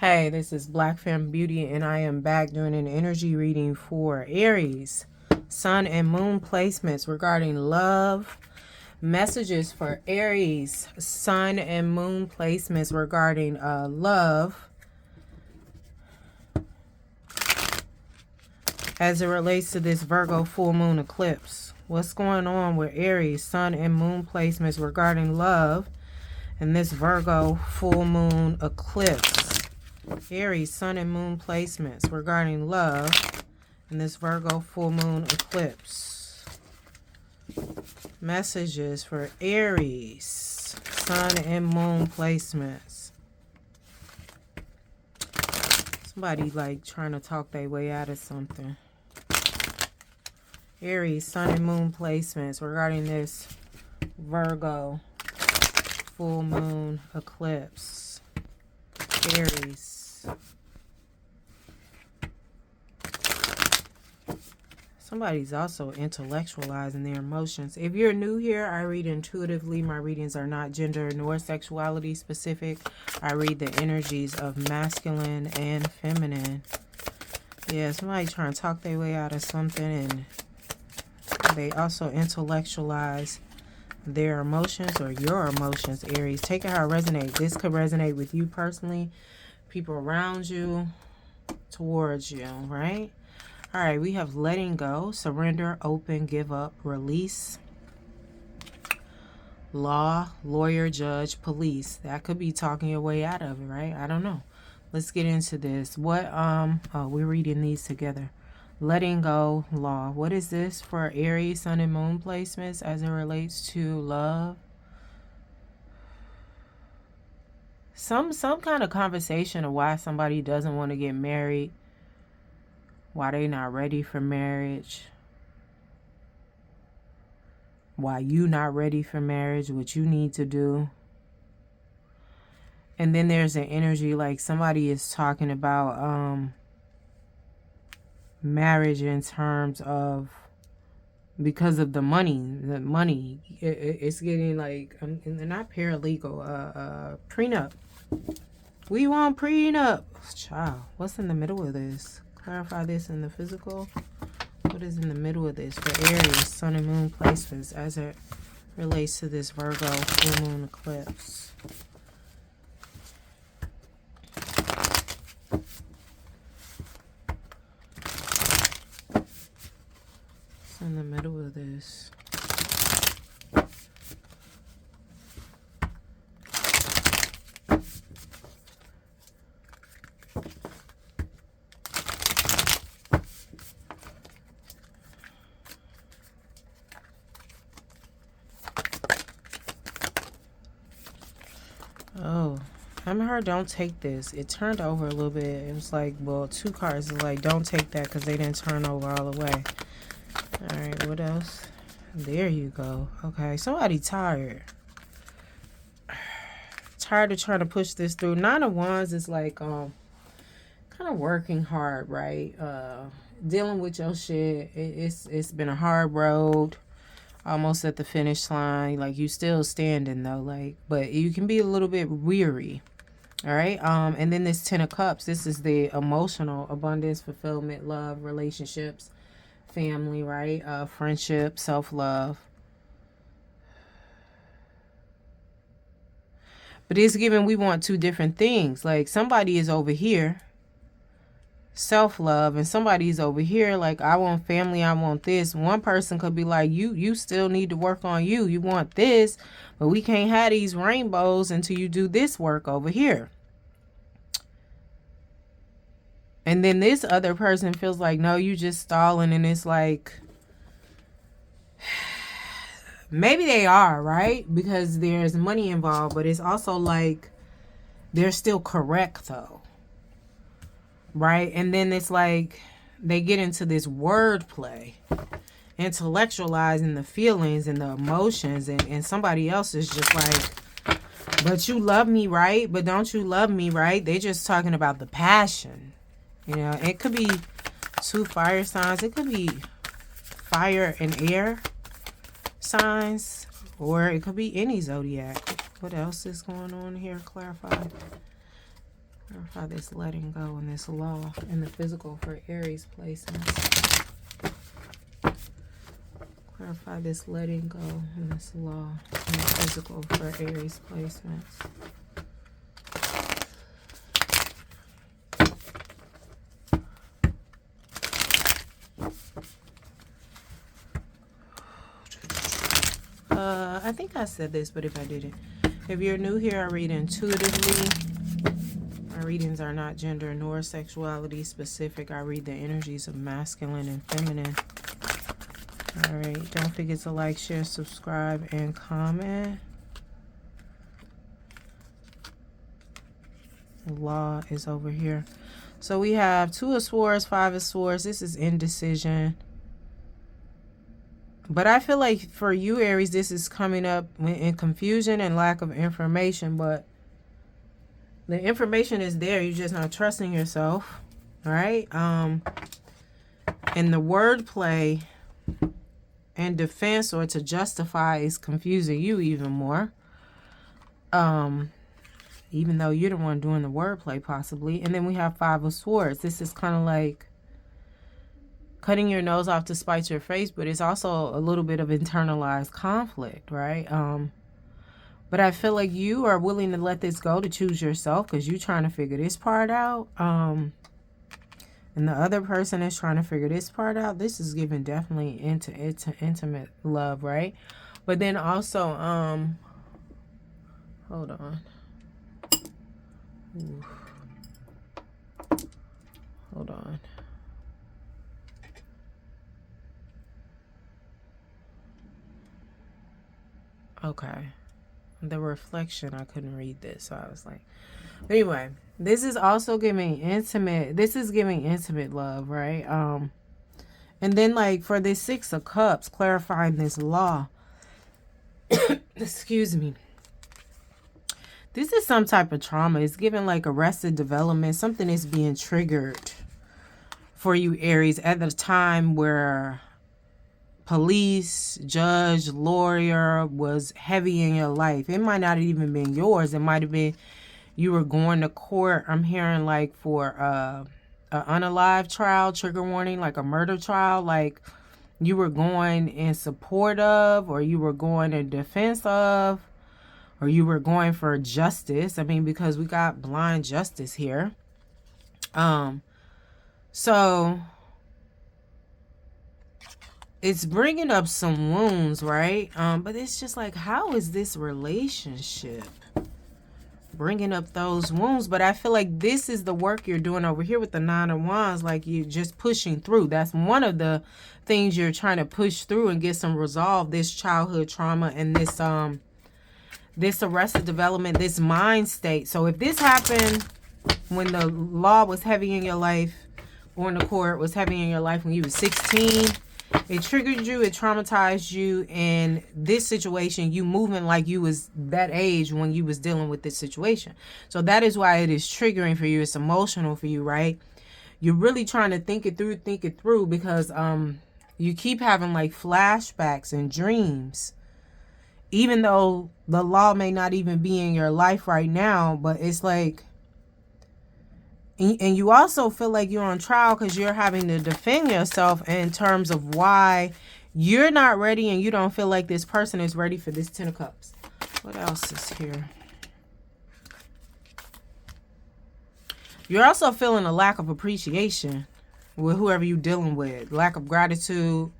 Hey, this is Black Femme Beauty, and I am back doing an energy reading for Aries, Sun and Moon placements regarding love. Messages for Aries, Sun and Moon placements regarding love as it relates to this Virgo full moon eclipse. What's going on with Aries, Sun and Moon placements regarding love and this Virgo full moon eclipse? Aries, Sun and Moon placements regarding love in this Virgo full moon eclipse. Messages for Aries, Sun and Moon placements. Somebody like trying to talk their way out of something. Aries, Sun and Moon placements regarding this Virgo full moon eclipse. Aries. Somebody's also intellectualizing their emotions. If you're new here, I read intuitively. My readings are not gender nor sexuality specific. I read the energies of masculine and feminine. Yeah, somebody trying to talk their way out of something, and they also intellectualize their emotions or your emotions, Aries. Take it how it resonates. This could resonate with you personally, people around you, towards you, right? All right, we have letting go, surrender, open, give up, release, law, lawyer, judge, police. That could be talking your way out of it, right? I don't know. Let's get into this. We're reading these together. Letting go, law. What is this for Aries, Sun and Moon placements as it relates to love? Some kind of conversation of why somebody doesn't want to get married. Why they not ready for marriage, why you not ready for marriage, what you need to do. And then there's an energy like somebody is talking about marriage in terms of because of the money. It's getting like not paralegal, prenup. We want prenup. Child, what's in the middle of this? Clarify this in the physical. What is in the middle of this for Aries, Sun and Moon placements as it relates to this Virgo full moon eclipse? What's in the middle of this? Oh, I'm heard don't take this. It turned over a little bit. It was like, well, two cards is like, don't take that because they didn't turn over all the way. All right, what else? There you go. Okay, somebody tired. Tired of trying to push this through. Nine of Wands is like, kind of working hard, right? Dealing with your shit. It's been a hard road. Almost at the finish line. Like, you still standing though, like, but you can be a little bit weary. All right. And then this 10 of Cups, this is the emotional abundance, fulfillment, love, relationships, family, right? Friendship, self-love. But it's given we want two different things. Like, somebody is over here, self-love, and somebody's over here like, I want family, I want this. One person could be like, you still need to work on you. You want this, but we can't have these rainbows until you do this work over here. And then this other person feels like, no, you just stalling, and it's like, maybe they are, right? Because there's money involved, but it's also like they're still correct though. Right? And then it's like they get into this wordplay, intellectualizing the feelings and the emotions, and somebody else is just like, but you love me, right? But don't you love me, right? They're just talking about the passion. You know, it could be two fire signs. It could be fire and air signs, or it could be any zodiac. What else is going on here? Clarify. Clarify this letting go and this law in the physical for Aries placements. Clarify this letting go and this law in the physical for Aries placements. I think I said this, but if I didn't. If you're new here, I read intuitively. My readings are not gender nor sexuality specific. I read the energies of masculine and feminine. All right. Don't forget to like, share, subscribe, and comment. The law is over here. So we have 2 of Swords, 5 of Swords. This is indecision. But I feel like for you, Aries, this is coming up in confusion and lack of information. But the information is there. You're just not trusting yourself. All right. And the wordplay and defense or to justify is confusing you even more. Even though you're the one doing the wordplay possibly. And then we have 5 of Swords. This is kind of like cutting your nose off to spite your face, but it's also a little bit of internalized conflict, right? But I feel like you are willing to let this go to choose yourself because you're trying to figure this part out. And the other person is trying to figure this part out. This is giving definitely into intimate love, right? But then also, hold on. Ooh. Hold on. Okay. The reflection, I couldn't read this, so I was like, anyway, this is also giving intimate, this is giving intimate love, right? And then like for this 6 of Cups, clarifying this law, excuse me, this is some type of trauma. It's giving like arrested development. Something is being triggered for you, Aries, at the time where police, judge, lawyer was heavy in your life. It might not have even been yours. It might have been you were going to court. I'm hearing like for a unalive trial, trigger warning, like a murder trial, like you were going in support of, or you were going in defense of, or you were going for justice. I mean, because we got blind justice here. So it's bringing up some wounds, right? But it's just like, how is this relationship bringing up those wounds? But I feel like this is the work you're doing over here with the 9 of Wands, like you're just pushing through. That's one of the things you're trying to push through and get some resolve, this childhood trauma and this arrested development, this mind state. So if this happened when the law was heavy in your life, going to court was heavy in your life when you were 16, it triggered you, it traumatized you, and this situation, you moving like you was that age when you was dealing with this situation. So that is why it is triggering for you. It's emotional for you, right? You're really trying to think it through because you keep having like flashbacks and dreams. Even though the law may not even be in your life right now, but it's like, and you also feel like you're on trial because you're having to defend yourself in terms of why you're not ready and you don't feel like this person is ready for this 10 of Cups. What else is here? You're also feeling a lack of appreciation with whoever you're dealing with, lack of gratitude.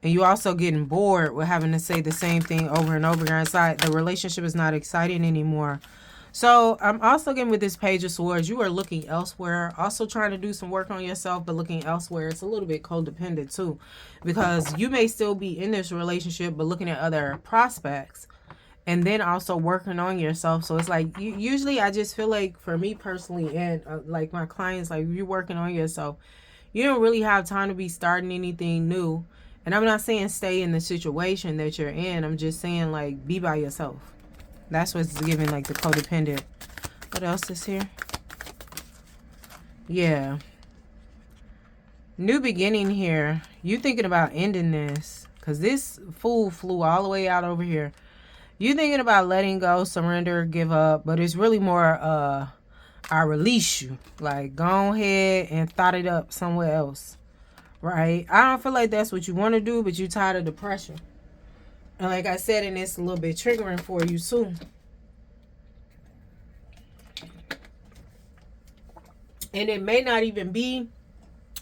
And you also getting bored with having to say the same thing over and over again. It's like the relationship is not exciting anymore. So I'm also getting with this Page of Swords, you are looking elsewhere, also trying to do some work on yourself, but looking elsewhere. It's a little bit codependent too, because you may still be in this relationship, but looking at other prospects and then also working on yourself. So it's like, usually I just feel like for me personally and like my clients, like you're working on yourself, you don't really have time to be starting anything new. And I'm not saying stay in the situation that you're in. I'm just saying like be by yourself. That's what's giving like the codependent. What else is here? Yeah. New beginning here. You thinking about ending this. Because this fool flew all the way out over here. You thinking about letting go, surrender, give up. But it's really more I release you. Like, go ahead and thought it up somewhere else. Right? I don't feel like that's what you want to do, but you're tired of the pressure. And like I said, and it's a little bit triggering for you soon. And it may not even be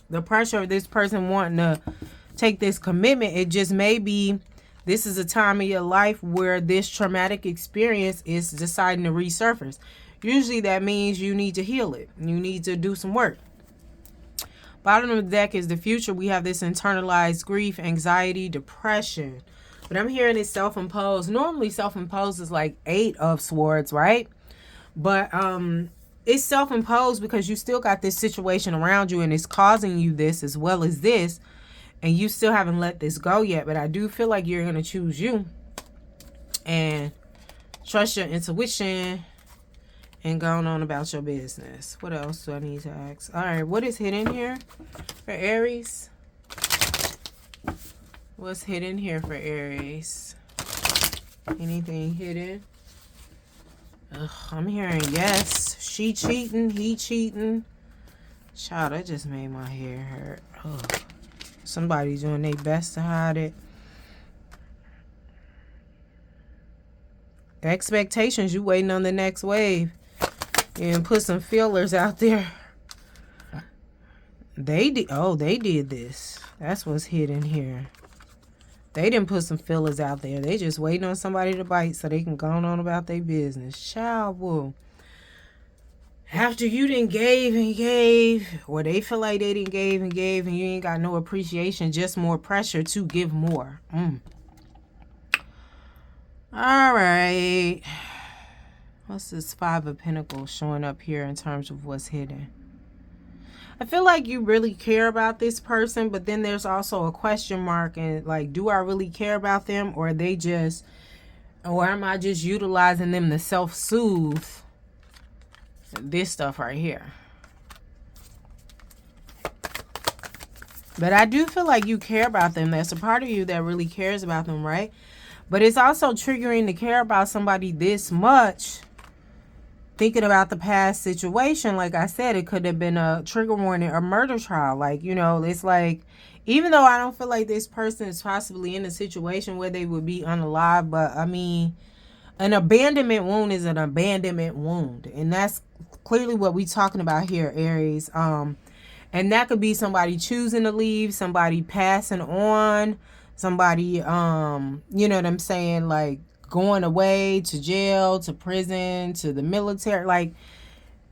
the pressure of this person wanting to take this commitment. It just may be this is a time of your life where this traumatic experience is deciding to resurface. Usually that means you need to heal it. You need to do some work. Bottom of the deck is the future. We have this internalized grief, anxiety, depression. But I'm hearing it's self-imposed. Normally self-imposed is like 8 of Swords, right? But it's self-imposed because you still got this situation around you and it's causing you this as well as this. And you still haven't let this go yet. But I do feel like you're going to choose you. And trust your intuition. And going on about your business. What else do I need to ask? All right, what is hidden here for Aries? What's hidden here for Aries? Anything hidden? Ugh, I'm hearing yes. She cheating, he cheating. Child, that just made my hair hurt. Ugh. Somebody's doing their best to hide it. Expectations, you waiting on the next wave. And put some feelers out there. They did this. That's what's hidden here. They didn't put some feelers out there. They just waiting on somebody to bite so they can go on about their business. Child, woo. After you done gave and gave, or they feel like they didn't gave and gave, and you ain't got no appreciation, just more pressure to give more. All right. What's this 5 of Pentacles showing up here in terms of what's hidden? I feel like you really care about this person, but then there's also a question mark. And like, do I really care about them? Or are they just, or am I just utilizing them to self-soothe this stuff right here? But I do feel like you care about them. There's a part of you that really cares about them, right? But it's also triggering to care about somebody this much. Thinking about the past situation, like I said, it could have been a trigger warning or murder trial. Like, you know, it's like, even though I don't feel like this person is possibly in a situation where they would be unalive, but I mean, an abandonment wound is an abandonment wound. And that's clearly what we're talking about here, Aries. And that could be somebody choosing to leave, somebody passing on, somebody, you know what I'm saying, like, going away to jail, to prison, to the military. Like,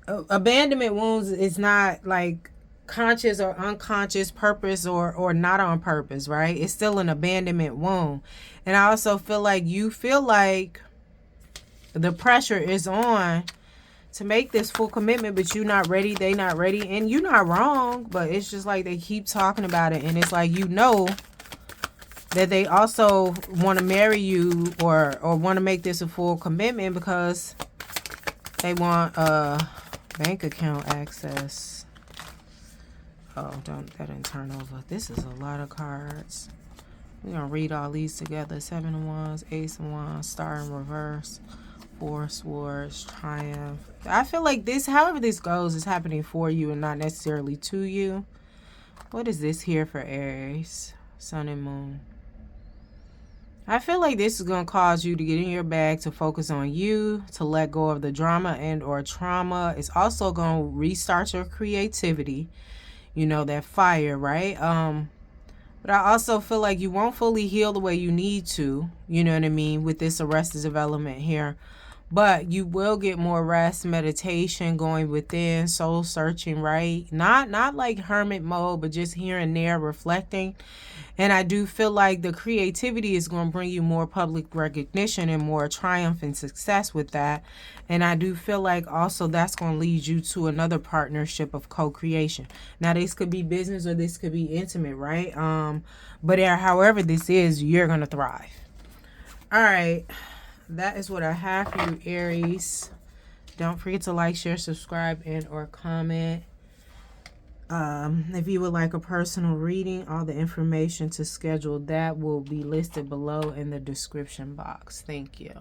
abandonment wounds is not like conscious or unconscious, purpose or not on purpose, right? It's still an abandonment wound. And I also feel like you feel like the pressure is on to make this full commitment, but you're not ready, they not ready, and you're not wrong, but it's just like they keep talking about it, and it's like, you know, that they also want to marry you or want to make this a full commitment because they want bank account access. Oh, that didn't turn over. This is a lot of cards. We're going to read all these together. 7 of Wands, Ace of Wands, Star in reverse, 4 of Swords, Triumph. I feel like this, however this goes, is happening for you and not necessarily to you. What is this here for Aries? Sun and Moon. I feel like this is going to cause you to get in your bag, to focus on you, to let go of the drama and or trauma. It's also going to restart your creativity, you know, that fire, right? But I also feel like you won't fully heal the way you need to, you know what I mean, with this Arrested Development here. But you will get more rest, meditation, going within, soul searching, right? Not like hermit mode, but just here and there reflecting. And I do feel like the creativity is going to bring you more public recognition and more triumph and success with that. And I do feel like also that's going to lead you to another partnership of co-creation. Now, this could be business or this could be intimate, right? But however this is, you're going to thrive. All right. That is what I have for you, Aries. Don't forget to like, share, subscribe, and or comment. If you would like a personal reading, all the information to schedule that will be listed below in the description box. Thank you.